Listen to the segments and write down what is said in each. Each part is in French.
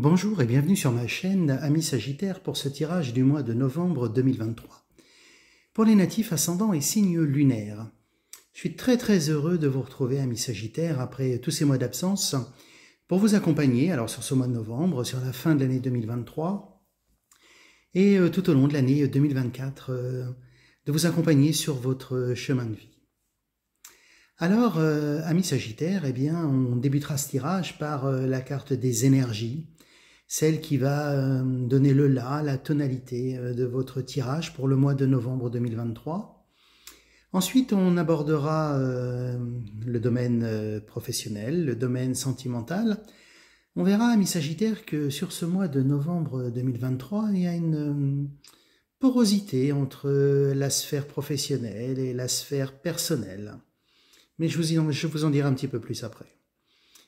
Bonjour et bienvenue sur ma chaîne Amis Sagittaires pour ce tirage du mois de novembre 2023. Pour les natifs ascendants et signes lunaires, je suis très heureux de vous retrouver Amis Sagittaires après tous ces mois d'absence pour vous accompagner alors sur ce mois de novembre, sur la fin de l'année 2023 et tout au long de l'année 2024, de vous accompagner sur votre chemin de vie. Alors, Amis Sagittaires, eh bien, on débutera ce tirage par la carte des énergies, celle qui va donner le la tonalité de votre tirage pour le mois de novembre 2023. Ensuite, on abordera le domaine professionnel, le domaine sentimental. On verra, Amis Sagittaires, que sur ce mois de novembre 2023, il y a une porosité entre la sphère professionnelle et la sphère personnelle. Mais je vous en dirai un petit peu plus après.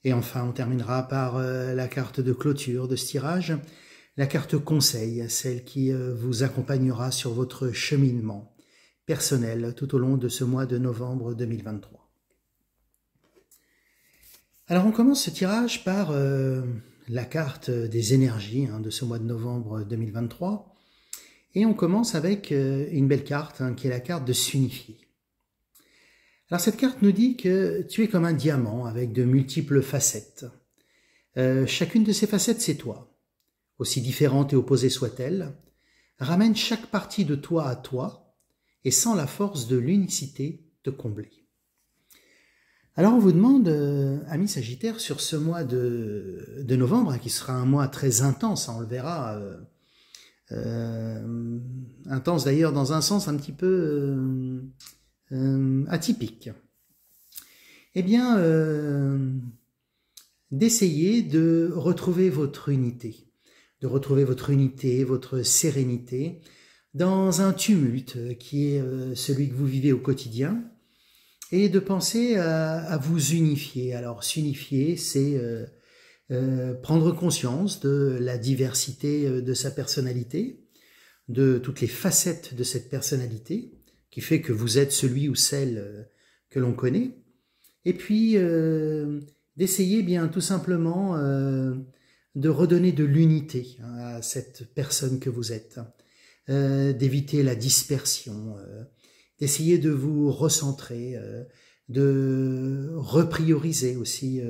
Et enfin, on terminera par la carte de clôture de ce tirage, la carte conseil, celle qui vous accompagnera sur votre cheminement personnel tout au long de ce mois de novembre 2023. Alors on commence ce tirage par la carte des énergies de ce mois de novembre 2023. Et on commence avec une belle carte qui est la carte de s'unifier. Alors cette carte nous dit que tu es comme un diamant avec de multiples facettes. Chacune de ces facettes, c'est toi. Aussi différente et opposée soit-elle, ramène chaque partie de toi à toi et sans la force de l'unicité te combler. Alors on vous demande, amis Sagittaires, sur ce mois de novembre, qui sera un mois très intense, on le verra, intense d'ailleurs dans un sens un petit peu atypique, eh bien, d'essayer de retrouver votre unité, votre sérénité, dans un tumulte qui est celui que vous vivez au quotidien, et de penser à vous unifier. Alors, s'unifier, c'est prendre conscience de la diversité de sa personnalité, de toutes les facettes de cette personnalité, qui fait que vous êtes celui ou celle que l'on connaît, et puis d'essayer bien tout simplement de redonner de l'unité à cette personne que vous êtes, d'éviter la dispersion, d'essayer de vous recentrer, de reprioriser aussi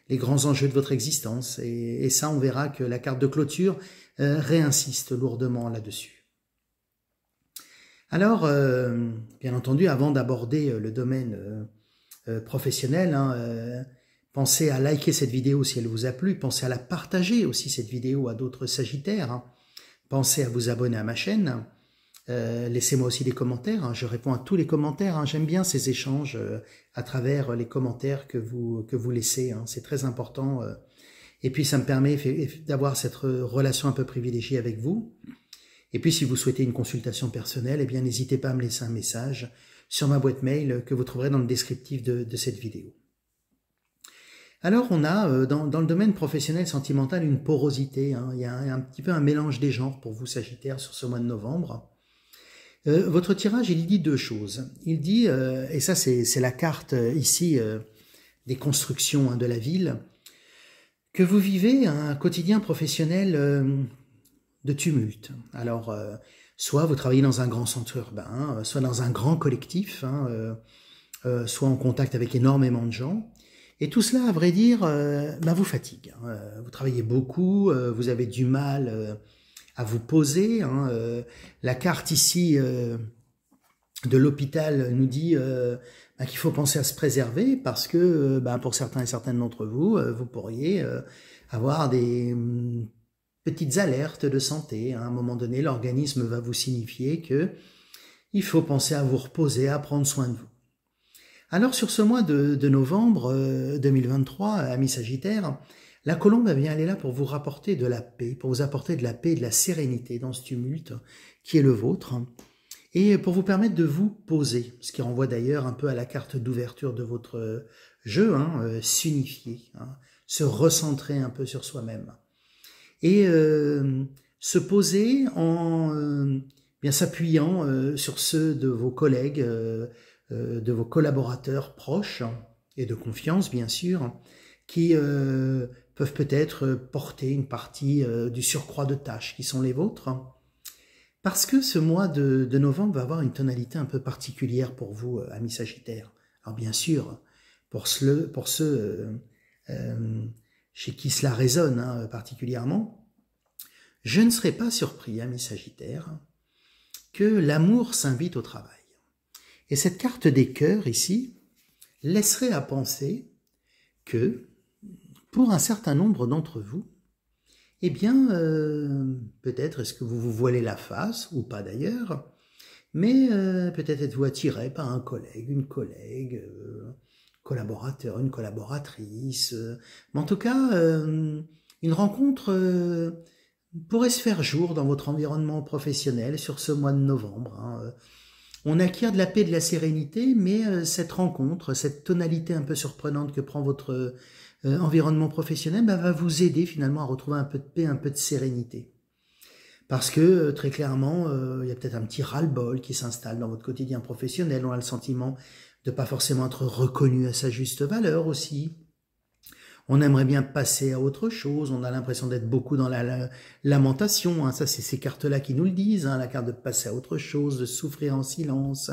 les grands enjeux de votre existence, et ça on verra que la carte de clôture réinsiste lourdement là-dessus. Alors, bien entendu, avant d'aborder le domaine professionnel, pensez à liker cette vidéo si elle vous a plu, pensez à la partager aussi cette vidéo à d'autres Sagittaires, pensez à vous abonner à ma chaîne, laissez-moi aussi des commentaires, je réponds à tous les commentaires, j'aime bien ces échanges à travers les commentaires que vous laissez, c'est très important, et puis ça me permet d'avoir cette relation un peu privilégiée avec vous. Et puis, si vous souhaitez une consultation personnelle, eh bien, n'hésitez pas à me laisser un message sur ma boîte mail que vous trouverez dans le descriptif de cette vidéo. Alors, on a dans le domaine professionnel sentimental une porosité. Il y a un petit peu un mélange des genres pour vous, Sagittaires, sur ce mois de novembre. Votre tirage, il dit deux choses. Il dit, et ça c'est la carte ici des constructions de la ville, que vous vivez un quotidien professionnel de tumulte. Alors, soit vous travaillez dans un grand centre urbain, soit dans un grand collectif, soit en contact avec énormément de gens. Et tout cela, à vrai dire, vous fatigue. Vous travaillez beaucoup, vous avez du mal à vous poser. La carte ici de l'hôpital nous dit qu'il faut penser à se préserver parce que pour certains et certaines d'entre vous, vous pourriez avoir des petites alertes de santé. À un moment donné, l'organisme va vous signifier que il faut penser à vous reposer, à prendre soin de vous. Alors, sur ce mois de novembre 2023, amis Sagittaires, la colombe, elle est là pour vous rapporter de la paix, pour vous apporter de la paix et de la sérénité dans ce tumulte qui est le vôtre, et pour vous permettre de vous poser, ce qui renvoie d'ailleurs un peu à la carte d'ouverture de votre jeu, s'unifier, se recentrer un peu sur soi-même. Et se poser en bien s'appuyant sur ceux de vos collègues, de vos collaborateurs proches et de confiance bien sûr, qui peuvent peut-être porter une partie du surcroît de tâches qui sont les vôtres. Parce que ce mois de novembre va avoir une tonalité un peu particulière pour vous, amis Sagittaires. Alors bien sûr, pour ceux chez qui cela résonne particulièrement, je ne serais pas surpris, amis Sagittaires, que l'amour s'invite au travail. Et cette carte des cœurs ici laisserait à penser que, pour un certain nombre d'entre vous, eh bien, peut-être est-ce que vous vous voilez la face, ou pas d'ailleurs, mais peut-être êtes-vous attiré par un collègue, une collègue, collaborateur, une collaboratrice, mais en tout cas, une rencontre pourrait se faire jour dans votre environnement professionnel sur ce mois de novembre. On acquiert de la paix et de la sérénité, mais cette rencontre, cette tonalité un peu surprenante que prend votre environnement professionnel va vous aider finalement à retrouver un peu de paix, un peu de sérénité. Parce que très clairement, il y a peut-être un petit ras-le-bol qui s'installe dans votre quotidien professionnel. On a le sentiment de pas forcément être reconnu à sa juste valeur aussi. On aimerait bien passer à autre chose, on a l'impression d'être beaucoup dans la lamentation, ça c'est ces cartes-là qui nous le disent, la carte de passer à autre chose, de souffrir en silence,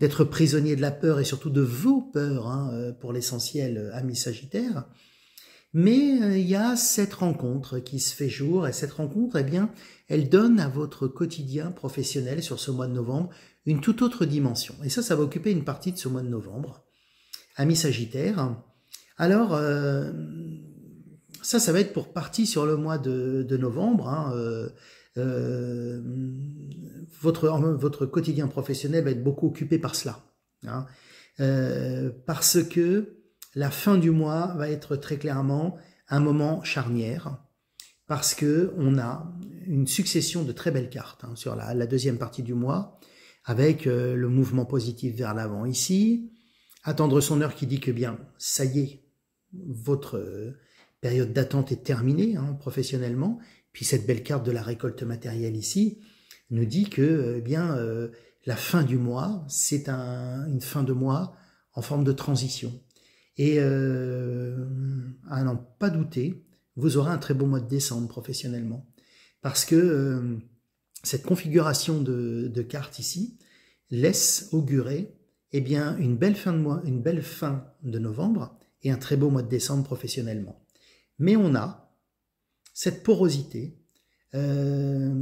d'être prisonnier de la peur et surtout de vos peurs, pour l'essentiel, amis Sagittaires. Mais il y a cette rencontre qui se fait jour, et cette rencontre, eh bien, elle donne à votre quotidien professionnel sur ce mois de novembre une toute autre dimension. Et ça va occuper une partie de ce mois de novembre. Amis Sagittaires, alors, ça va être pour partie sur le mois de novembre. Votre quotidien professionnel va être beaucoup occupé par cela. Parce que la fin du mois va être très clairement un moment charnière. Parce que on a une succession de très belles cartes sur la deuxième partie du mois, avec le mouvement positif vers l'avant ici, attendre son heure qui dit que bien, ça y est, votre période d'attente est terminée professionnellement. Puis cette belle carte de la récolte matérielle ici nous dit que la fin du mois, c'est une fin de mois en forme de transition. Et à n'en pas douter, vous aurez un très beau mois de décembre professionnellement. Parce que cette configuration de cartes ici laisse augurer une belle fin de novembre et un très beau mois de décembre professionnellement. Mais on a cette porosité,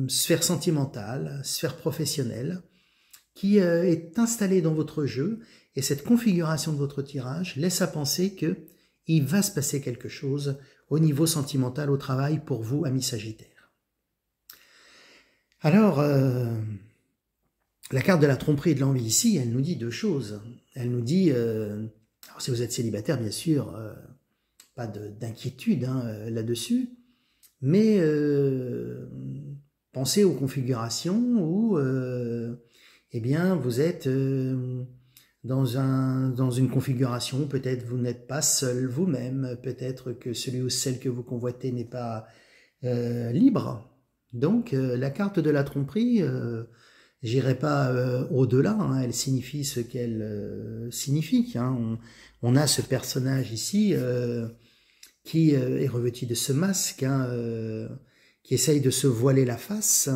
sphère sentimentale, sphère professionnelle, qui est installée dans votre jeu, et cette configuration de votre tirage laisse à penser que il va se passer quelque chose au niveau sentimental au travail pour vous, amis Sagittaires. Alors, la carte de la tromperie et de l'envie ici, elle nous dit deux choses. Elle nous dit, alors si vous êtes célibataire, bien sûr, pas d'inquiétude là-dessus, mais pensez aux configurations où vous êtes dans une configuration, peut-être vous n'êtes pas seul vous-même, peut-être que celui ou celle que vous convoitez n'est pas libre. Donc la carte de la tromperie, j'irai pas au-delà, elle signifie ce qu'elle signifie. On a ce personnage ici qui est revêtu de ce masque, qui essaye de se voiler la face.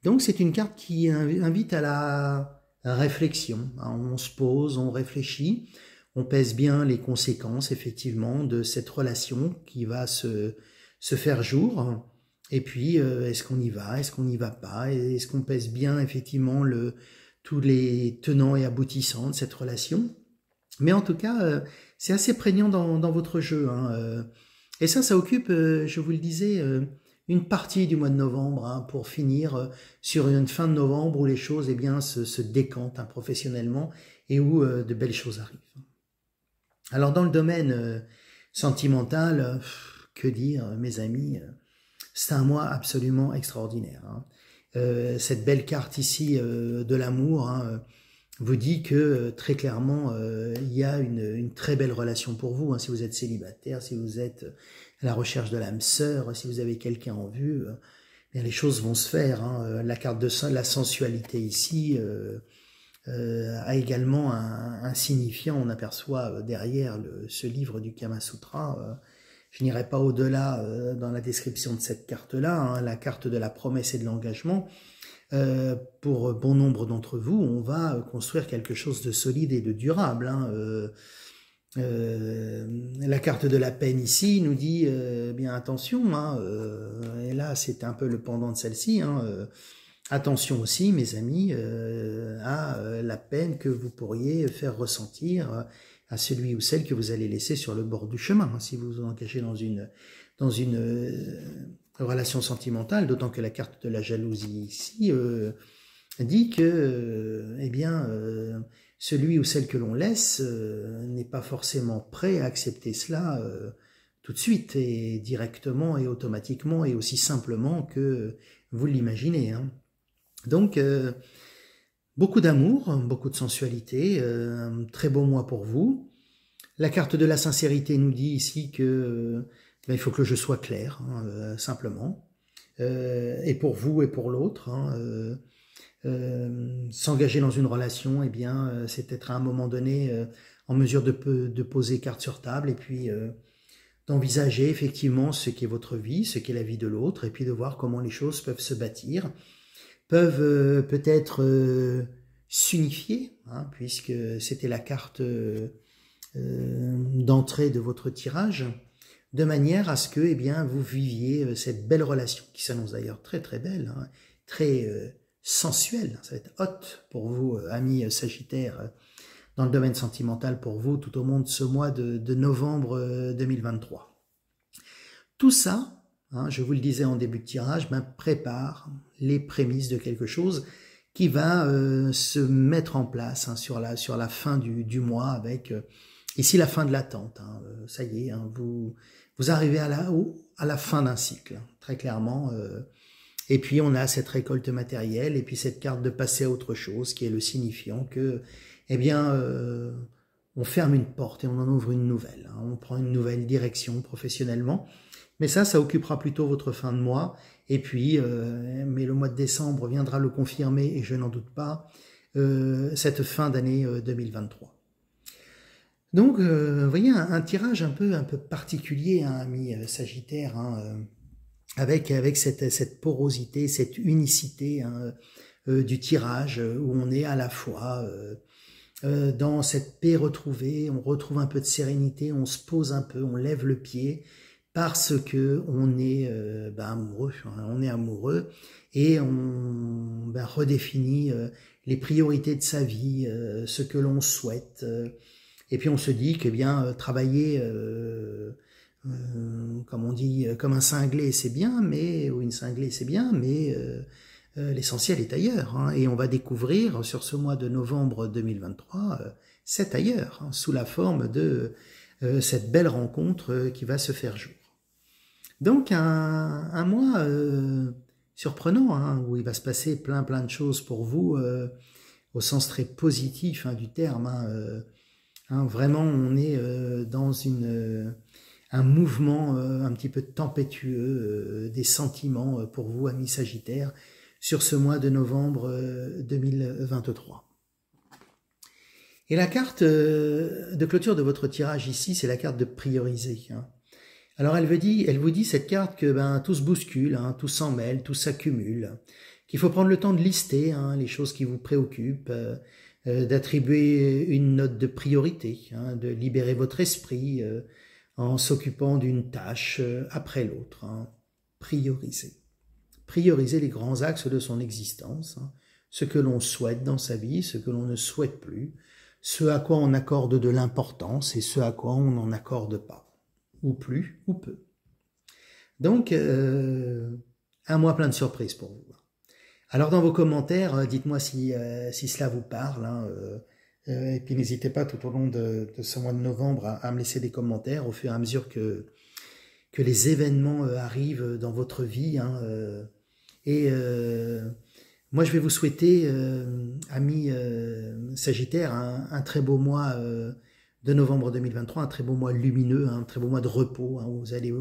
Donc c'est une carte qui invite à la réflexion. On se pose, on réfléchit, on pèse bien les conséquences effectivement de cette relation qui va se faire jour. Et puis est-ce qu'on y va, est-ce qu'on n'y va pas, est-ce qu'on pèse bien effectivement tous les tenants et aboutissants de cette relation. Mais en tout cas, c'est assez prégnant dans votre jeu. Et ça occupe, je vous le disais, une partie du mois de novembre, pour finir sur une fin de novembre où les choses se décantent professionnellement et où de belles choses arrivent. Alors dans le domaine sentimental, que dire mes amis, c'est un mois absolument extraordinaire. Cette belle carte ici de l'amour vous dit que très clairement il y a une très belle relation pour vous, si vous êtes célibataire, si vous êtes à la recherche de l'âme sœur, si vous avez quelqu'un en vue, les choses vont se faire. La carte de la sensualité ici a également un signifiant, on aperçoit derrière ce livre du Kama Sutra, Je n'irai pas au-delà dans la description de cette carte-là, hein, la carte de la promesse et de l'engagement. Pour bon nombre d'entre vous, on va construire quelque chose de solide et de durable. Hein. La carte de la peine ici nous dit bien attention, hein, et là c'est un peu le pendant de celle-ci, hein, attention aussi mes amis à la peine que vous pourriez faire ressentir à celui ou celle que vous allez laisser sur le bord du chemin, hein, si vous vous engagez dans une relation sentimentale, d'autant que la carte de la jalousie ici dit que eh bien celui ou celle que l'on laisse n'est pas forcément prêt à accepter cela tout de suite et directement et automatiquement et aussi simplement que vous l'imaginez. Hein. Donc, beaucoup d'amour, beaucoup de sensualité, un très beau mois pour vous. La carte de la sincérité nous dit ici que il faut que je sois clair, hein, simplement, et pour vous et pour l'autre. Hein, s'engager dans une relation, eh bien, c'est être à un moment donné en mesure de poser carte sur table et puis d'envisager effectivement ce qu'est votre vie, ce qu'est la vie de l'autre, et puis de voir comment les choses peuvent se bâtir, peuvent peut-être s'unifier, hein, puisque c'était la carte d'entrée de votre tirage, de manière à ce que eh bien, vous viviez cette belle relation, qui s'annonce d'ailleurs très très belle, hein, très sensuelle, ça va être hot pour vous, amis Sagittaires, dans le domaine sentimental pour vous, tout au long de ce mois de novembre 2023. Tout ça, hein, je vous le disais en début de tirage, prépare les prémices de quelque chose qui va se mettre en place hein, sur la fin du mois avec ici la fin de l'attente. Hein, ça y est, hein, vous arrivez à la fin d'un cycle, hein, très clairement. Et puis on a cette récolte matérielle et puis cette carte de passer à autre chose qui est le signifiant que, eh bien, on ferme une porte et on en ouvre une nouvelle. Hein, on prend une nouvelle direction professionnellement. Mais ça occupera plutôt votre fin de mois. Et puis, mais le mois de décembre viendra le confirmer et je n'en doute pas, cette fin d'année 2023. Donc, vous voyez, un tirage un peu particulier, hein, ami Sagittaire, hein, avec cette porosité, cette unicité hein, du tirage, où on est à la fois dans cette paix retrouvée, on retrouve un peu de sérénité, on se pose un peu, on lève le pied, parce que on est amoureux, hein, on est amoureux, et on redéfinit les priorités de sa vie, ce que l'on souhaite, et puis on se dit que bien travailler comme on dit, comme un cinglé c'est bien, ou une cinglée c'est bien, mais l'essentiel est ailleurs. Hein, et on va découvrir sur ce mois de novembre 2023 cet ailleurs, hein, sous la forme de cette belle rencontre qui va se faire jour. Donc un mois surprenant, hein, où il va se passer plein de choses pour vous, au sens très positif hein, du terme. Hein, vraiment, on est dans un mouvement un petit peu tempétueux des sentiments pour vous, amis Sagittaires, sur ce mois de novembre 2023. Et la carte de clôture de votre tirage ici, c'est la carte de prioriser. Hein. Alors elle vous dit cette carte que tout se bouscule, hein, tout s'en mêle, tout s'accumule, qu'il faut prendre le temps de lister hein, les choses qui vous préoccupent, d'attribuer une note de priorité, hein, de libérer votre esprit en s'occupant d'une tâche après l'autre. Hein. Prioriser les grands axes de son existence, hein, ce que l'on souhaite dans sa vie, ce que l'on ne souhaite plus, ce à quoi on accorde de l'importance et ce à quoi on n'en accorde pas, ou plus, ou peu. Donc, un mois plein de surprises pour vous. Alors dans vos commentaires, dites-moi si cela vous parle, hein, et puis n'hésitez pas tout au long de ce mois de novembre à me laisser des commentaires au fur et à mesure que les événements arrivent dans votre vie. Hein, moi je vais vous souhaiter, amis Sagittaires, un très beau mois de novembre 2023, un très beau mois lumineux, un très beau mois de repos, hein, où vous allez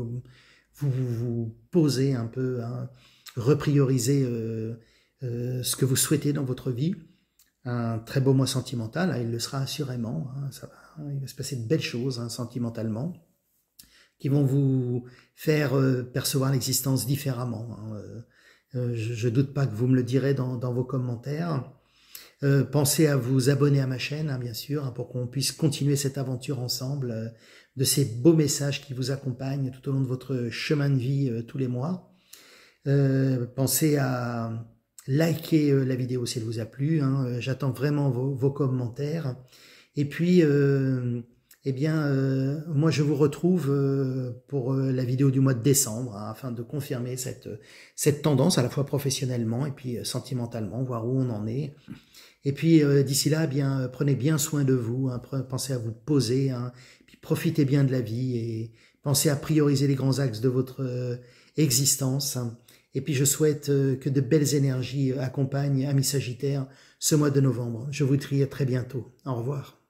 vous poser un peu, hein, reprioriser ce que vous souhaitez dans votre vie. Un très beau mois sentimental, hein, il le sera assurément, hein, il va se passer de belles choses hein, sentimentalement. qui vont vous faire percevoir l'existence différemment. Je doute pas que vous me le direz dans vos commentaires. Pensez à vous abonner à ma chaîne, bien sûr, pour qu'on puisse continuer cette aventure ensemble, de ces beaux messages qui vous accompagnent tout au long de votre chemin de vie tous les mois. Pensez à liker la vidéo si elle vous a plu. J'attends vraiment vos commentaires. Et puis, moi je vous retrouve pour la vidéo du mois de décembre, afin de confirmer cette tendance à la fois professionnellement et puis sentimentalement, voir où on en est. Et puis d'ici là, prenez bien soin de vous, pensez à vous poser, puis profitez bien de la vie et pensez à prioriser les grands axes de votre existence. Et puis je souhaite que de belles énergies accompagnent Amis Sagittaires ce mois de novembre. Je vous dis à très bientôt. Au revoir.